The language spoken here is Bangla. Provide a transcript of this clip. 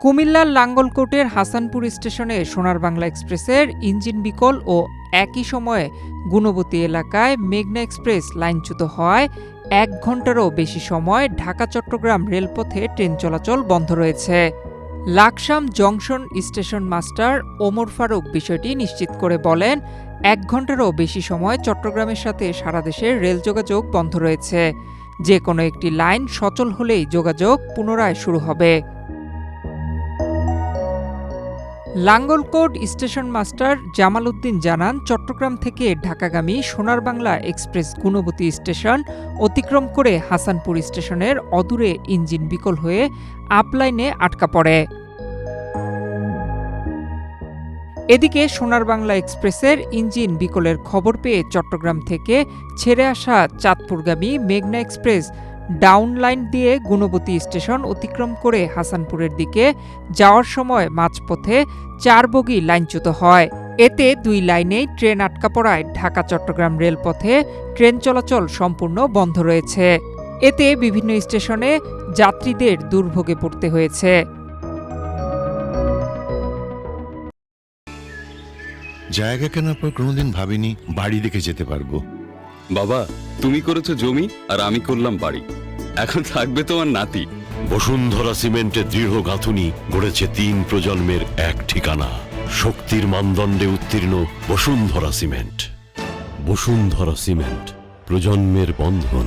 কুমিল্লার লাঙ্গলকোটের হাসানপুর স্টেশনে সোনার বাংলা এক্সপ্রেসের ইঞ্জিন বিকল ও একই সময়ে গুণবতী এলাকায় মেঘনা এক্সপ্রেস লাইনচ্যুত হওয়ায় ১ ঘণ্টারও বেশি সময় ঢাকা-চট্টগ্রাম রেলপথে ট্রেন চলাচল বন্ধ রয়েছে। Laksam junction station master Omar Faruk বিষয়টি নিশ্চিত করে বলেন, ১ ঘণ্টারও বেশি সময় চট্টগ্রামের সাথে সারা দেশের রেল যোগাযোগ বন্ধ রয়েছে। যে কোনো একটি লাইন সচল হলেই যোগাযোগ পুনরায় শুরু হবে। লাঙ্গলকোট স্টেশন মাস্টার জামাল উদ্দিন জানান, চট্টগ্রাম থেকে ঢাকাগামী সোনার বাংলা এক্সপ্রেস গুণবতী স্টেশন অতিক্রম করে হাসানপুর স্টেশনের অদূরে ইঞ্জিন বিকল হয়ে আপলাইনে আটকা পড়ে। এদিকে সোনার বাংলা এক্সপ্রেসের ইঞ্জিন বিকলের খবর পেয়ে চট্টগ্রাম থেকে ছেড়ে আসা চাঁদপুরগামী মেঘনা এক্সপ্রেস ডাউন লাইন দিয়ে গুণবতী স্টেশন অতিক্রম করে হাসানপুরের দিকে যাওয়ার সময় মাঝপথে ৪ বগি লাইনচ্যুত হয়। এতে ২ লাইনেই ট্রেন আটকা পড়ায় ঢাকা-চট্টগ্রাম রেলপথে ট্রেন চলাচল সম্পূর্ণ বন্ধ রয়েছে। এতে বিভিন্ন স্টেশনে যাত্রীদের দুর্ভোগে পড়তে হয়েছে। জায়গা কেনার পর কোনোদিন ভাবিনি বাড়ি দেখে যেতে পারবো। বাবা, তুমি করেছো জমি আর আমি করলাম বাড়ি। এখন থাকবে তোমার নাতি। বসুন্ধরা সিমেন্টের দৃঢ় গাঁথুনি গড়েছে ৩ প্রজন্মের এক ঠিকানা। শক্তির মানদণ্ডে উত্তীর্ণ বসুন্ধরা সিমেন্ট। বসুন্ধরা সিমেন্ট, প্রজন্মের বন্ধন।